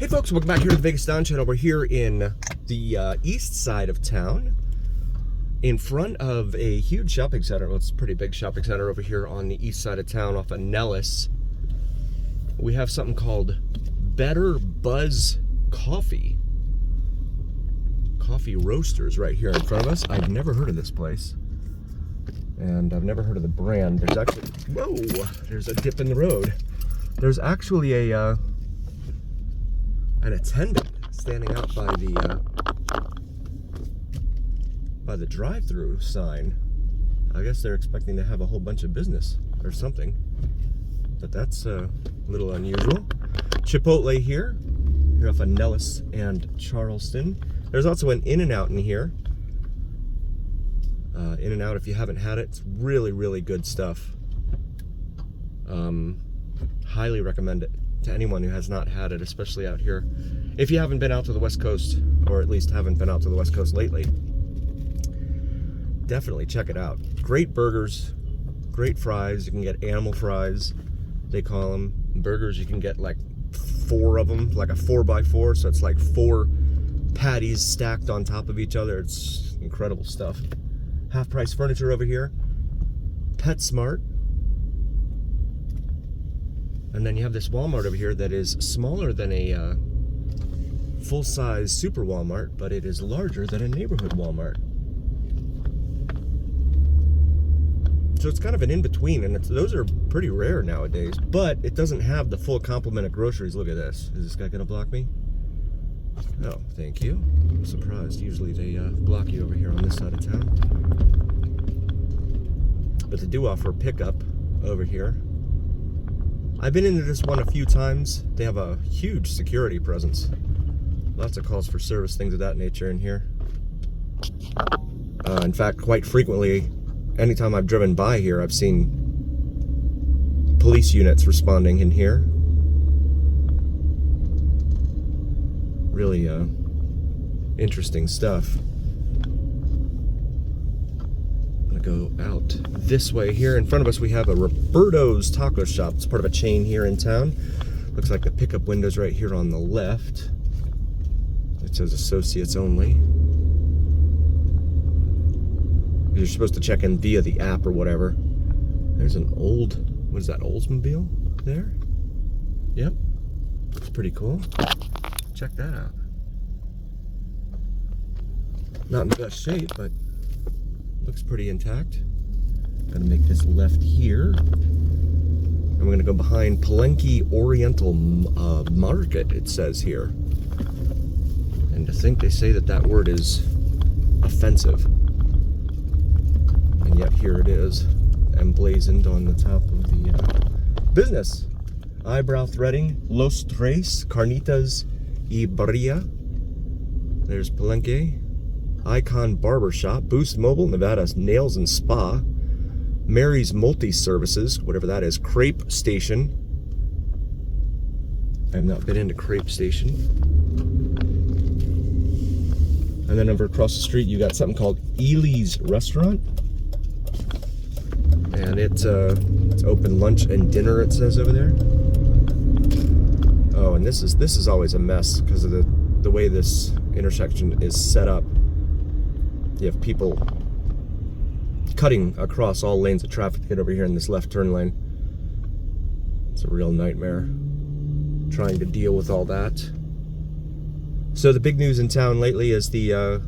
Hey folks, welcome back here to the Vegas Don Channel. We're here in the east side of town, in front of a huge shopping center. Well, it's a pretty big shopping center over here on the east side of town off of Nellis. We have something called Better Buzz Coffee Roasters right here in front of us. I've never heard of this place, and I've never heard of the brand. There's actually, whoa, there's a dip in the road. There's actually an attendant standing out by the drive-through sign. I guess they're expecting to have a whole bunch of business or something, but that's a little unusual. Chipotle here off of Nellis and Charleston. There's also an In-N-Out in here. In-N-Out, if you haven't had it, it's really, really good stuff. Highly recommend it to anyone who has not had it, especially out here. If you haven't been out to the West Coast, or at least haven't been out to the West Coast lately, definitely check it out. Great burgers, great fries. You can get animal fries, they call them. Burgers, you can get like 4 of them, like a 4x4, so it's like 4 patties stacked on top of each other. It's incredible stuff. Half-price furniture over here. PetSmart. And then you have this Walmart over here that is smaller than a full-size super Walmart, but it is larger than a neighborhood Walmart. So it's kind of an in-between, and those are pretty rare nowadays, but it doesn't have the full complement of groceries. Look at this. Is this guy gonna block me? Oh, thank you. I'm surprised. Usually they block you over here on this side of town. But they do offer pickup over here. I've been into this one a few times. They have a huge security presence. Lots of calls for service, things of that nature in here. In fact, quite frequently, anytime I've driven by here, I've seen police units responding in here. Really interesting stuff. Go out this way. Here in front of us we have a Roberto's Taco Shop. It's part of a chain here in town. Looks like the pickup window's right here on the left. It says associates only. You're supposed to check in via the app or whatever. There's an old, what is that, Oldsmobile there? Yep, it's pretty cool. Check that out. Not in the best shape, but looks pretty intact. Gonna make this left here, and we're gonna go behind Palenque Oriental Market, it says here. And to think they say that word is offensive, and yet here it is, emblazoned on the top of the business. Eyebrow threading, Los Tres Carnitas y Barria. There's Palenque. Icon Barbershop, Boost Mobile, Nevada's Nails and Spa, Mary's Multi-Services, whatever that is, Crepe Station. I have not been into Crepe Station. And then over across the street, you got something called Ely's Restaurant. And it's open lunch and dinner, it says over there. Oh, and this is always a mess because of the way this intersection is set up. You have people cutting across all lanes of traffic to get over here in this left turn lane. It's a real nightmare trying to deal with all that. So the big news in town lately is the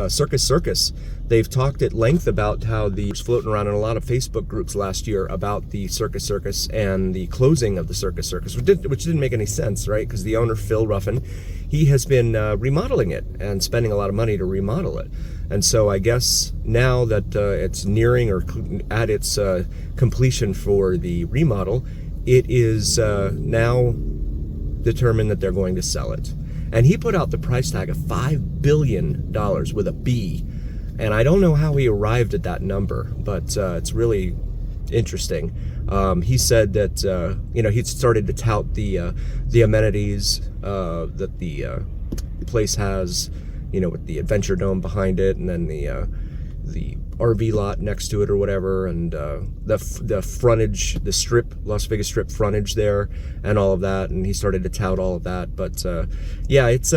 Circus Circus. They've talked at length about how the floating around in a lot of Facebook groups last year about the Circus Circus and the closing of the Circus Circus, which didn't make any sense, right? Because the owner, Phil Ruffin, he has been remodeling it and spending a lot of money to remodel it. And so I guess now that it's nearing or at its completion for the remodel, it is now determined that they're going to sell it. And he put out the price tag of $5 billion with a B. And I don't know how he arrived at that number, but it's really interesting. He said that he'd started to tout the amenities that the place has, with the Adventure Dome behind it, and then the RV lot next to it or whatever, and the frontage, the strip, Las Vegas Strip frontage there, and all of that. And he started to tout all of that. But yeah, it's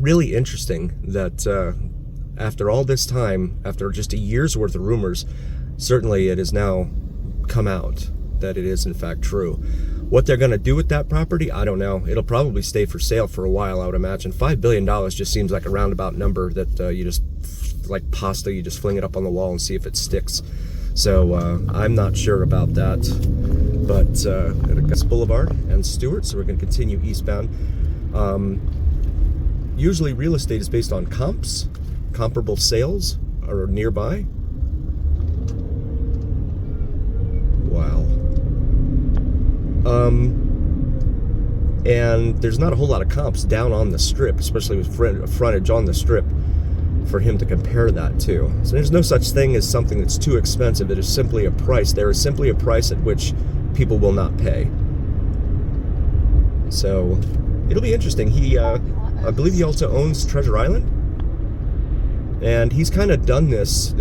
really interesting that after all this time, after just a year's worth of rumors, certainly it has now come out that it is in fact true. What they're going to do with that property, I don't know. It'll probably stay for sale for a while, I would imagine. $5 billion just seems like a roundabout number that you just, like pasta, you just fling it up on the wall and see if it sticks. So I'm not sure about that. But Gus Boulevard and Stewart, so we're going to continue eastbound. Usually real estate is based on comps, comparable sales are nearby. Wow. And there's not a whole lot of comps down on the strip, especially with frontage on the strip, for him to compare that to. So there's no such thing as something that's too expensive. It is simply a price. There is simply a price at which people will not pay. So it'll be interesting. He, I believe he also owns Treasure Island. And he's kind of done this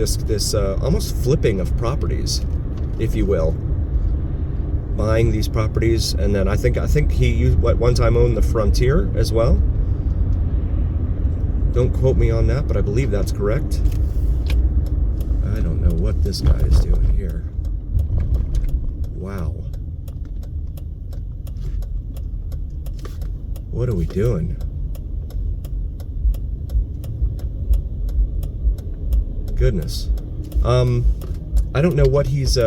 almost flipping of properties, if you will. Buying these properties, and then I think he one time owned the Frontier as well. Don't quote me on that, but I believe that's correct. I don't know what this guy is doing here. Wow. What are we doing? Goodness. I don't know what he's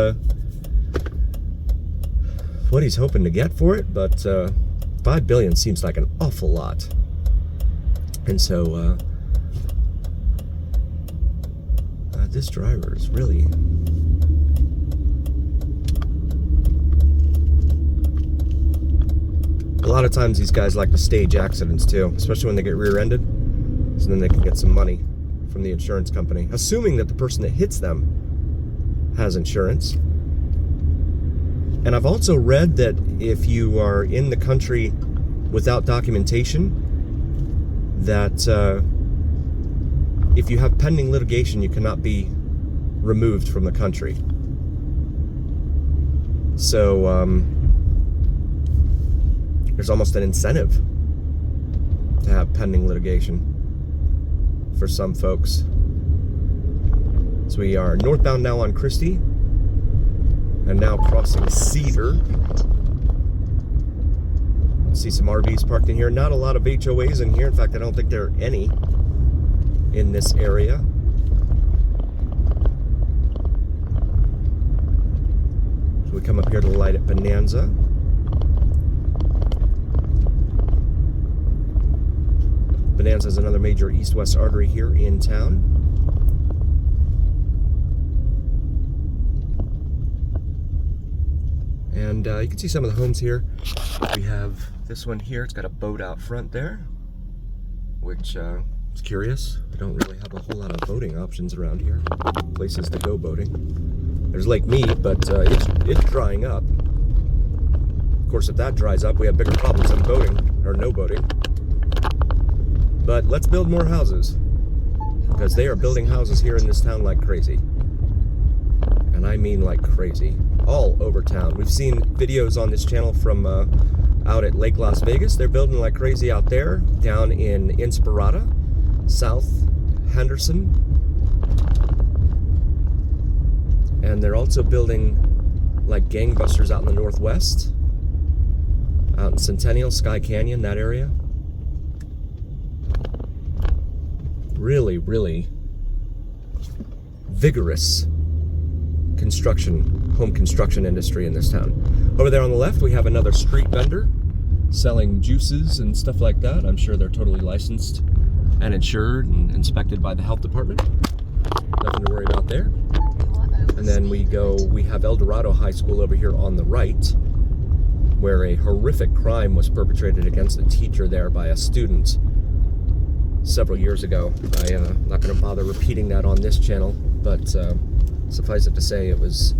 hoping to get for it, but $5 billion seems like an awful lot. And so this driver is really a lot of times these guys like to stage accidents too, especially when they get rear-ended, so then they can get some money from the insurance company, assuming that the person that hits them has insurance. And I've also read that if you are in the country without documentation, that if you have pending litigation, you cannot be removed from the country. So there's almost an incentive to have pending litigation for some folks. So we are northbound now on Christie, and now crossing Cedar. See some RVs parked in here. Not a lot of HOAs in here. In fact, I don't think there are any in this area. So we come up here to the light at Bonanza. Bonanza is another major east-west artery here in town. And you can see some of the homes here. We have this one here. It's got a boat out front there, which is curious. We don't really have a whole lot of boating options around here. Places to go boating. There's Lake Mead, but it's drying up. Of course, if that dries up, we have bigger problems than boating, or no boating. But let's build more houses, because they are building houses here in this town like crazy. And I mean like crazy. All over town. We've seen videos on this channel from out at Lake Las Vegas. They're building like crazy out there. Down in Inspirada, South Henderson. And they're also building like gangbusters out in the northwest. Out in Centennial, Sky Canyon, that area. Really, really vigorous home construction industry in this town. Over there on the left, we have another street vendor selling juices and stuff like that. I'm sure they're totally licensed and insured and inspected by the health department. Nothing to worry about there. And then we have El Dorado High School over here on the right, where a horrific crime was perpetrated against a teacher there by a student several years ago. I'm not going to bother repeating that on this channel, but suffice it to say, it was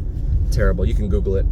terrible. You can Google it.